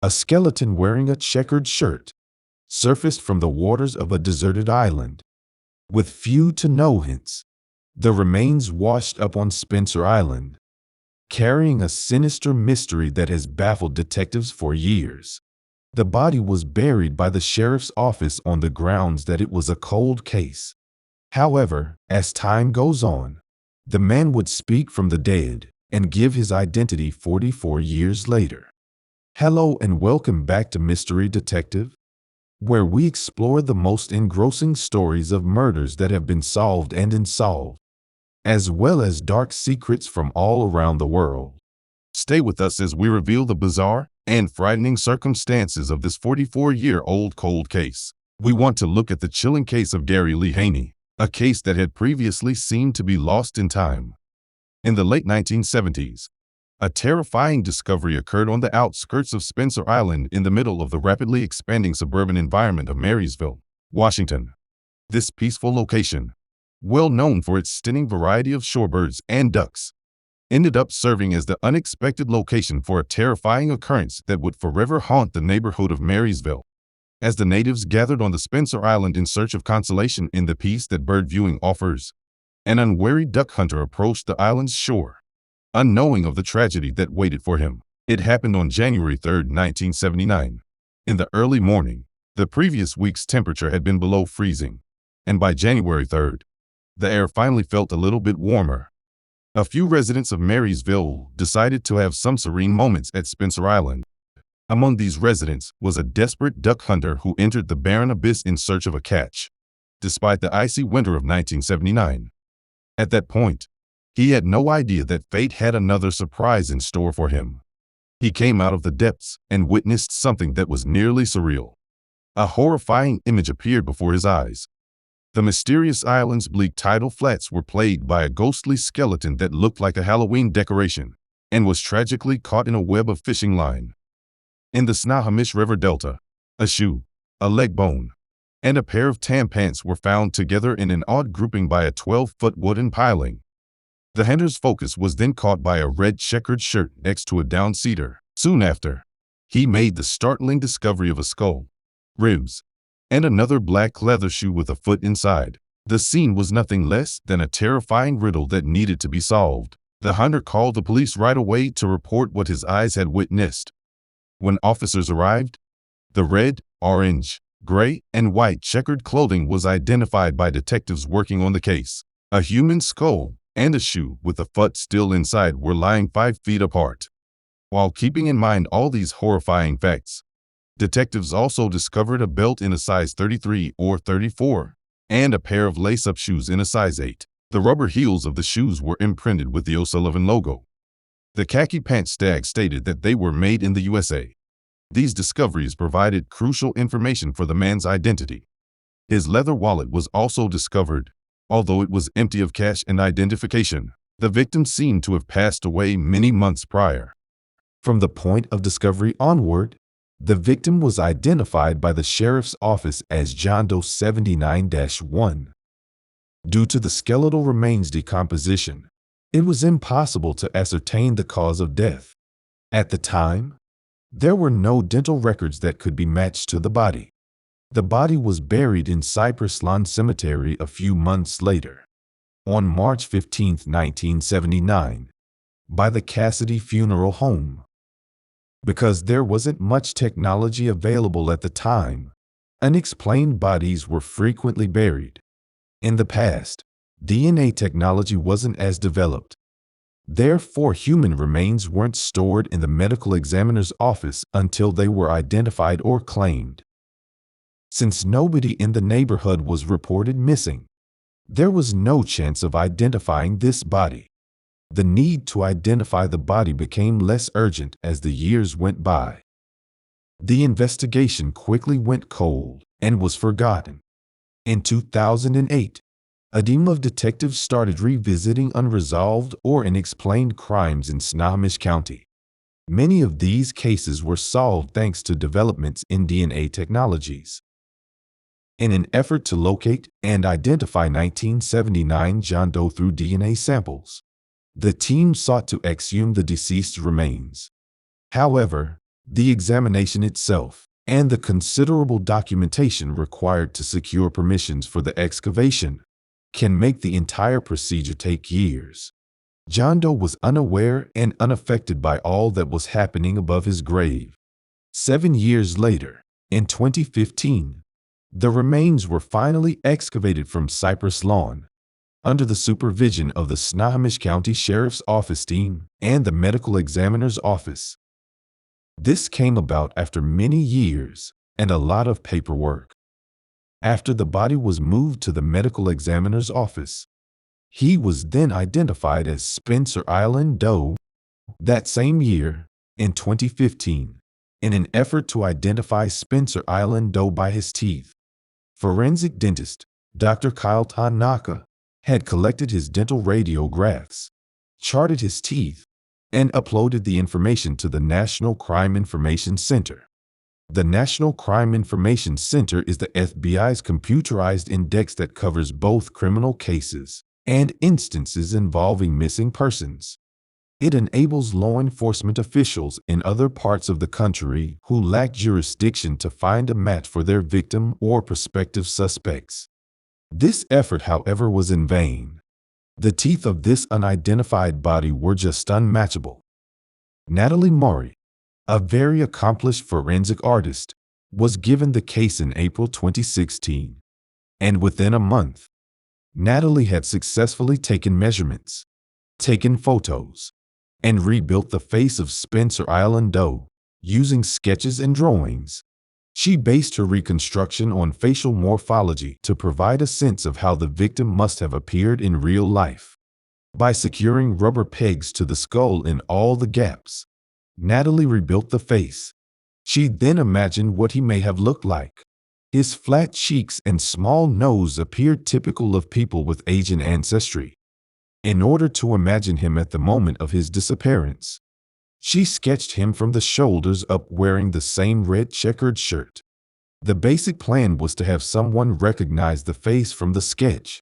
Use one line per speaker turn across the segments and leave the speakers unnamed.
A skeleton wearing a checkered shirt surfaced from the waters of a deserted island. With few to no hints, the remains washed up on Spencer Island, carrying a sinister mystery that has baffled detectives for years. The body was buried by the sheriff's office on the grounds that it was a cold case. However, as time goes on, the man would speak from the dead and give his identity 44 years later. Hello and welcome back to Mystery Detective, where we explore the most engrossing stories of murders that have been solved and unsolved, as well as dark secrets from all around the world. Stay with us as we reveal the bizarre and frightening circumstances of this 44-year-old cold case. We want to look at the chilling case of Gary Lee Haney, a case that had previously seemed to be lost in time. In the late 1970s, a terrifying discovery occurred on the outskirts of Spencer Island in the middle of the rapidly expanding suburban environment of Marysville, Washington. This peaceful location, well known for its stunning variety of shorebirds and ducks, ended up serving as the unexpected location for a terrifying occurrence that would forever haunt the neighborhood of Marysville. As the natives gathered on the Spencer Island in search of consolation in the peace that bird viewing offers, an unwary duck hunter approached the island's shore, unknowing of the tragedy that waited for him. It happened on January 3, 1979. In the early morning, the previous week's temperature had been below freezing, and by January 3rd, the air finally felt a little bit warmer. A few residents of Marysville decided to have some serene moments at Spencer Island. Among these residents was a desperate duck hunter who entered the barren abyss in search of a catch, despite the icy winter of 1979. At that point, he had no idea that fate had another surprise in store for him. He came out of the depths and witnessed something that was nearly surreal. A horrifying image appeared before his eyes. The mysterious island's bleak tidal flats were plagued by a ghostly skeleton that looked like a Halloween decoration and was tragically caught in a web of fishing line. In the Snohomish River Delta, a shoe, a leg bone, and a pair of tan pants were found together in an odd grouping by a 12-foot wooden piling. The hunter's focus was then caught by a red checkered shirt next to a downed cedar. Soon after, he made the startling discovery of a skull, ribs, and another black leather shoe with a foot inside. The scene was nothing less than a terrifying riddle that needed to be solved. The hunter called the police right away to report what his eyes had witnessed. When officers arrived, the red, orange, gray, and white checkered clothing was identified by detectives working on the case. A human skull and a shoe with a foot still inside were lying 5 feet apart. While keeping in mind all these horrifying facts, detectives also discovered a belt in a size 33 or 34 and a pair of lace-up shoes in a size 8. The rubber heels of the shoes were imprinted with the O'Sullivan logo. The khaki pants tag stated that they were made in the USA. These discoveries provided crucial information for the man's identity. His leather wallet was also discovered. Although it was empty of cash and identification, the victim seemed to have passed away many months prior. From the point of discovery onward, the victim was identified by the sheriff's office as John Doe 79-1. Due to the skeletal remains decomposition, it was impossible to ascertain the cause of death. At the time, there were no dental records that could be matched to the body. The body was buried in Cypress Lawn Cemetery a few months later, on March 15, 1979, by the Cassidy Funeral Home. Because there wasn't much technology available at the time, unexplained bodies were frequently buried. In the past, DNA technology wasn't as developed. Therefore, human remains weren't stored in the medical examiner's office until they were identified or claimed. Since nobody in the neighborhood was reported missing, there was no chance of identifying this body. The need to identify the body became less urgent as the years went by. The investigation quickly went cold and was forgotten. In 2008, a team of detectives started revisiting unresolved or unexplained crimes in Snohomish County. Many of these cases were solved thanks to developments in DNA technologies. In an effort to locate and identify 1979 John Doe through DNA samples, the team sought to exhume the deceased's remains. However, The examination itself, and the considerable documentation required to secure permissions for the excavation, can make the entire procedure take years. John Doe was unaware and unaffected by all that was happening above his grave. 7 years later, in 2015, the remains were finally excavated from Cypress Lawn, under the supervision of the Snohomish County Sheriff's Office team and the Medical Examiner's Office. This came about after many years and a lot of paperwork. After the body was moved to the Medical Examiner's Office, he was then identified as Spencer Island Doe. That same year, in 2015, in an effort to identify Spencer Island Doe by his teeth, forensic dentist Dr. Kyle Tanaka had collected his dental radiographs, charted his teeth, and uploaded the information to the National Crime Information Center. The National Crime Information Center is the FBI's computerized index that covers both criminal cases and instances involving missing persons. It enables law enforcement officials in other parts of the country who lack jurisdiction to find a match for their victim or prospective suspects. This effort, however, was in vain. The teeth of this unidentified body were just unmatchable. Natalie Murray, a very accomplished forensic artist, was given the case in April 2016, and within a month, Natalie had successfully taken measurements, taken photos, and rebuilt the face of Spencer Island Doe using sketches and drawings. She based her reconstruction on facial morphology to provide a sense of how the victim must have appeared in real life. By securing rubber pegs to the skull in all the gaps, Natalie rebuilt the face. She then imagined what he may have looked like. His flat cheeks and small nose appeared typical of people with Asian ancestry. In order to imagine him at the moment of his disappearance, she sketched him from the shoulders up wearing the same red checkered shirt. The basic plan was to have someone recognize the face from the sketch.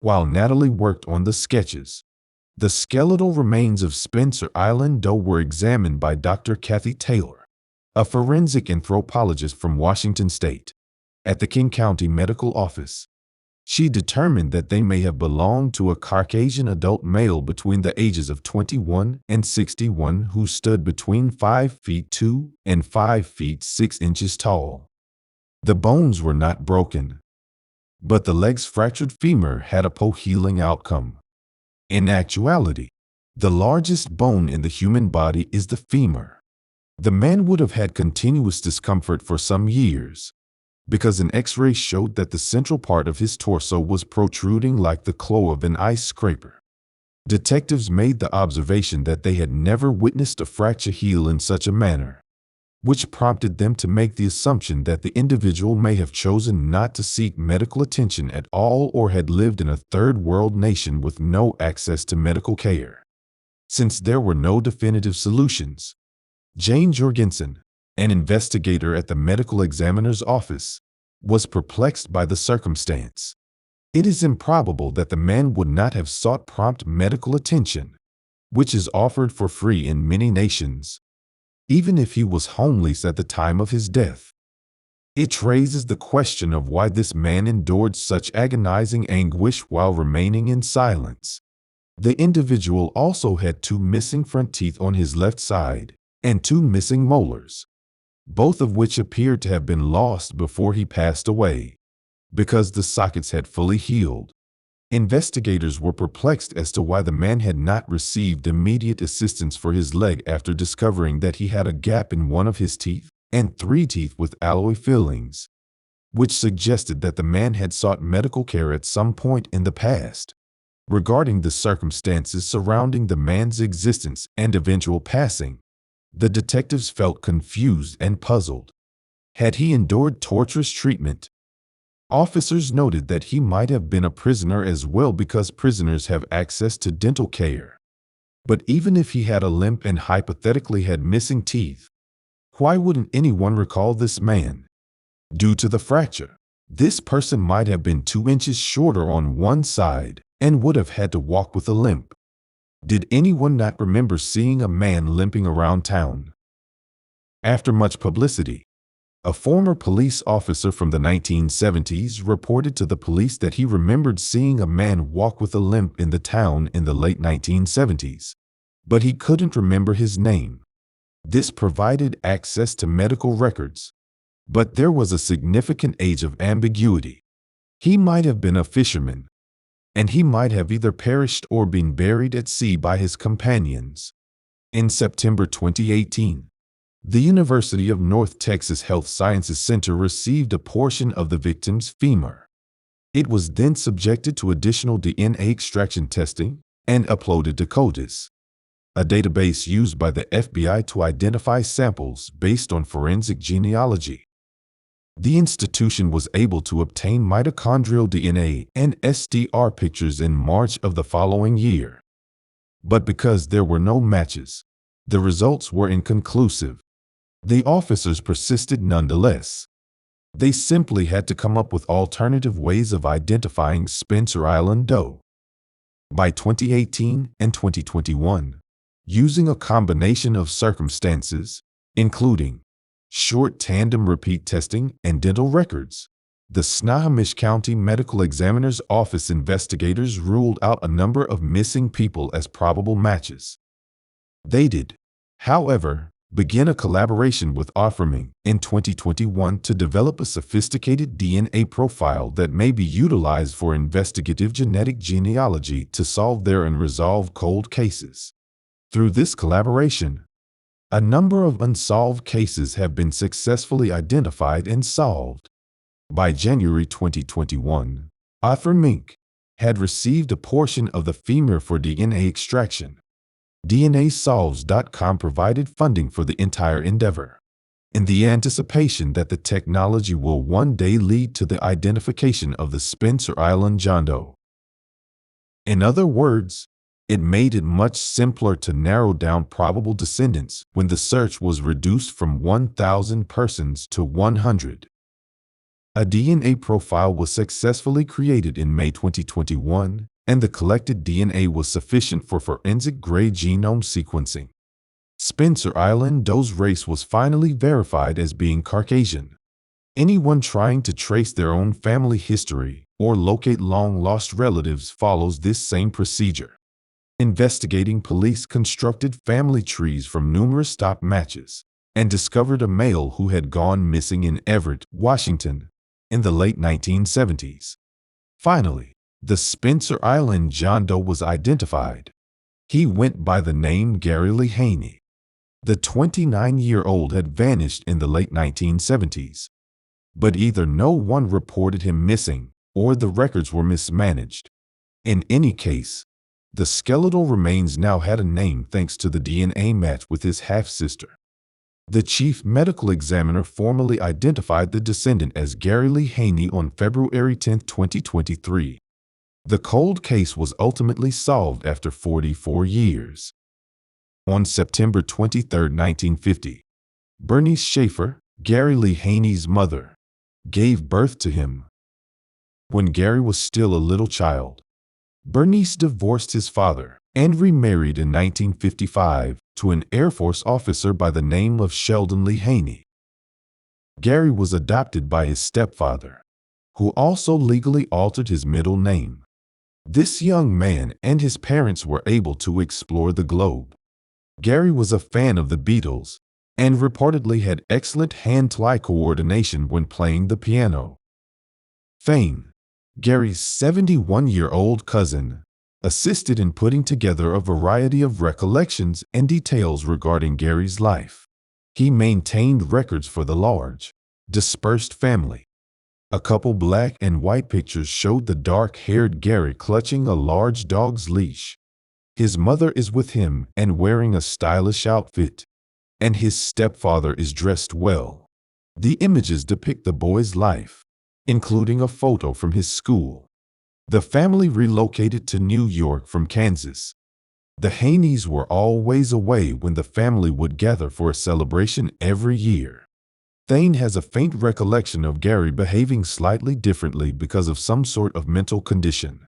While Natalie worked on the sketches, the skeletal remains of Spencer Island Doe were examined by Dr. Kathy Taylor, a forensic anthropologist from Washington State, at the King County Medical Office. She determined that they may have belonged to a Caucasian adult male between the ages of 21 and 61 who stood between 5 feet 2 and 5 feet 6 inches tall. The bones were not broken, but the leg's fractured femur had a poor healing outcome. In actuality, the largest bone in the human body is the femur. The man would have had continuous discomfort for some years, because an X-ray showed that the central part of his torso was protruding like the claw of an ice scraper. Detectives made the observation that they had never witnessed a fracture heal in such a manner, which prompted them to make the assumption that the individual may have chosen not to seek medical attention at all or had lived in a third-world nation with no access to medical care. Since there were no definitive solutions, Jane Jorgensen, an investigator at the Medical Examiner's Office, was perplexed by the circumstance. It is improbable that the man would not have sought prompt medical attention, which is offered for free in many nations, even if he was homeless at the time of his death. It raises the question of why this man endured such agonizing anguish while remaining in silence. The individual also had 2 missing front teeth on his left side and 2 missing molars, both of which appeared to have been lost before he passed away, because the sockets had fully healed. Investigators were perplexed as to why the man had not received immediate assistance for his leg after discovering that he had a gap in one of his teeth and 3 teeth with alloy fillings, which suggested that the man had sought medical care at some point in the past. Regarding the circumstances surrounding the man's existence and eventual passing, the detectives felt confused and puzzled. Had he endured torturous treatment? Officers noted that he might have been a prisoner as well because prisoners have access to dental care. But even if he had a limp and hypothetically had missing teeth, why wouldn't anyone recall this man? Due to the fracture, this person might have been 2 inches shorter on one side and would have had to walk with a limp. Did anyone not remember seeing a man limping around town? After much publicity, a former police officer from the 1970s reported to the police that he remembered seeing a man walk with a limp in the town in the late 1970s, but he couldn't remember his name. This provided access to medical records, but there was a significant age of ambiguity. He might have been a fisherman, and he might have either perished or been buried at sea by his companions. In September 2018, the University of North Texas Health Sciences Center received a portion of the victim's femur. It was then subjected to additional DNA extraction testing and uploaded to CODIS, a database used by the FBI to identify samples based on forensic genealogy. The institution was able to obtain mitochondrial DNA and SDR pictures in March of the following year. But because there were no matches, the results were inconclusive. The officers persisted nonetheless. They simply had to come up with alternative ways of identifying Spencer Island Doe. By 2018 and 2021, using a combination of circumstances, including short tandem repeat testing and dental records, the Snohomish County Medical Examiner's Office investigators ruled out a number of missing people as probable matches. They did, however, begin a collaboration with Offerming in 2021 to develop a sophisticated DNA profile that may be utilized for investigative genetic genealogy to solve their unresolved cold cases. Through this collaboration, a number of unsolved cases have been successfully identified and solved. By January 2021, Offerming had received a portion of the femur for DNA extraction. DNAsolves.com provided funding for the entire endeavor, in the anticipation that the technology will one day lead to the identification of the Spencer Island John Doe. In other words, it made it much simpler to narrow down probable descendants when the search was reduced from 1,000 persons to 100. A DNA profile was successfully created in May 2021, and the collected DNA was sufficient for forensic-grade genome sequencing. Spencer Island Doe's race was finally verified as being Caucasian. Anyone trying to trace their own family history or locate long-lost relatives follows this same procedure. Investigating police constructed family trees from numerous stop matches and discovered a male who had gone missing in Everett, Washington, in the late 1970s. Finally, the Spencer Island John Doe was identified. He went by the name Gary Lee Haney. The 29-year-old had vanished in the late 1970s, but either no one reported him missing or the records were mismanaged. In any case, the skeletal remains now had a name thanks to the DNA match with his half-sister. The chief medical examiner formally identified the descendant as Gary Lee Haney on February 10, 2023. The cold case was ultimately solved after 44 years. On September 23, 1950, Bernice Schaefer, Gary Lee Haney's mother, gave birth to him. When Gary was still a little child, Bernice divorced his father and remarried in 1955 to an Air Force officer by the name of Sheldon Lee Haney. Gary was adopted by his stepfather, who also legally altered his middle name. This young man and his parents were able to explore the globe. Gary was a fan of the Beatles and reportedly had excellent hand-eye coordination when playing the piano. Fame, Gary's 71-year-old cousin, assisted in putting together a variety of recollections and details regarding Gary's life. He maintained records for the large, dispersed family. A couple black and white pictures showed the dark-haired Gary clutching a large dog's leash. His mother is with him and wearing a stylish outfit, and his stepfather is dressed well. The images depict the boy's life, including a photo from his school. The family relocated to New York from Kansas. The Haneys were always away when the family would gather for a celebration every year. Thane has a faint recollection of Gary behaving slightly differently because of some sort of mental condition.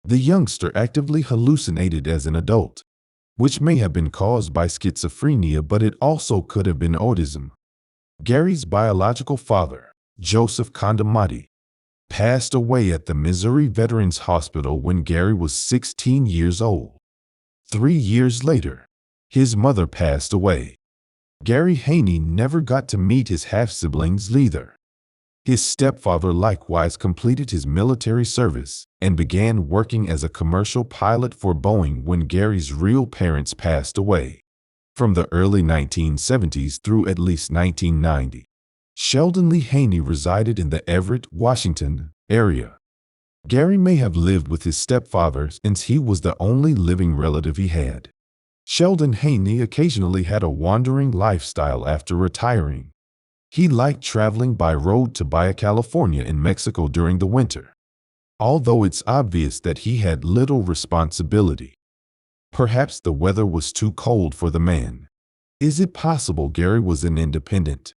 The youngster actively hallucinated as an adult. which may have been caused by schizophrenia, but it also could have been autism. Gary's biological father, Joseph Condamati, passed away at the Missouri Veterans Hospital when Gary was 16 years old. 3 years later, his mother passed away. Gary Haney never got to meet his half-siblings either. His stepfather likewise completed his military service and began working as a commercial pilot for Boeing when Gary's real parents passed away. From the early 1970s through at least 1990, Sheldon Lee Haney resided in the Everett, Washington area. Gary may have lived with his stepfather since he was the only living relative he had. Sheldon Haney occasionally had a wandering lifestyle after retiring. He liked traveling by road to Baja California in Mexico during the winter, although it's obvious that he had little responsibility. Perhaps the weather was too cold for the man. Is it possible Gary was an independent?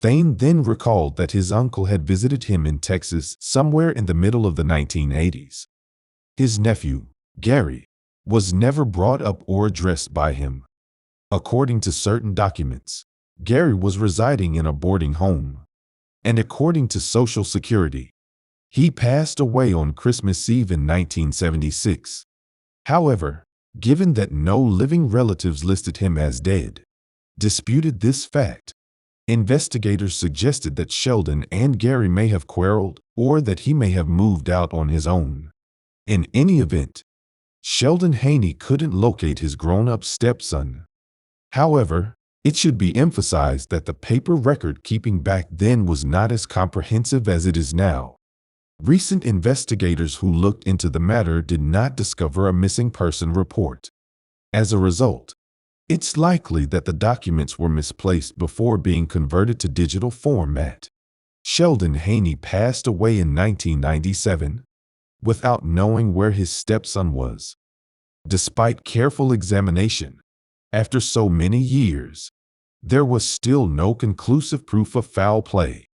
Thane then recalled that his uncle had visited him in Texas somewhere in the middle of the 1980s. His nephew, Gary, was never brought up or addressed by him. According to certain documents, Gary was residing in a boarding home, and according to Social Security, he passed away on Christmas Eve in 1976. However, given that no living relatives listed him as dead, disputed this fact, investigators suggested that Sheldon and Gary may have quarreled or that he may have moved out on his own. In any event, Sheldon Haney couldn't locate his grown-up stepson. However, it should be emphasized that the paper record keeping back then was not as comprehensive as it is now. Recent investigators who looked into the matter did not discover a missing person report. As a result, it's likely that the documents were misplaced before being converted to digital format. Sheldon Haney passed away in 1997 without knowing where his stepson was. Despite careful examination, after so many years, there was still no conclusive proof of foul play.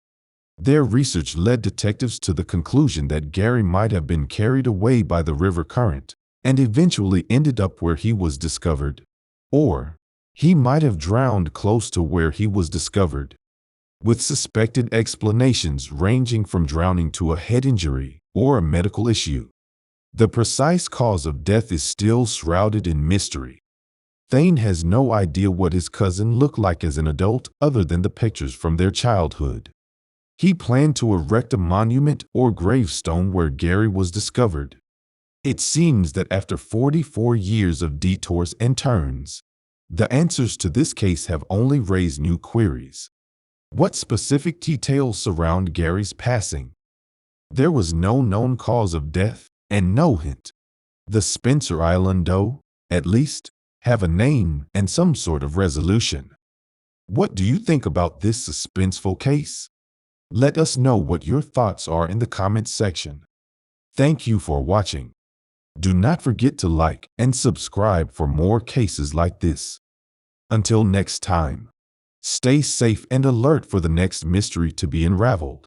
Their research led detectives to the conclusion that Gary might have been carried away by the river current and eventually ended up where he was discovered, or he might have drowned close to where he was discovered, with suspected explanations ranging from drowning to a head injury or a medical issue. The precise cause of death is still shrouded in mystery. Thane has no idea what his cousin looked like as an adult other than the pictures from their childhood. He planned to erect a monument or gravestone where Gary was discovered. It seems that after 44 years of detours and turns, the answers to this case have only raised new queries. What specific details surround Gary's passing? There was no known cause of death and no hint. The Spencer Island, though, at least, have a name and some sort of resolution. What do you think about this suspenseful case? Let us know what your thoughts are in the comments section. Thank you for watching. Do not forget to like and subscribe for more cases like this. Until next time, stay safe and alert for the next mystery to be unraveled.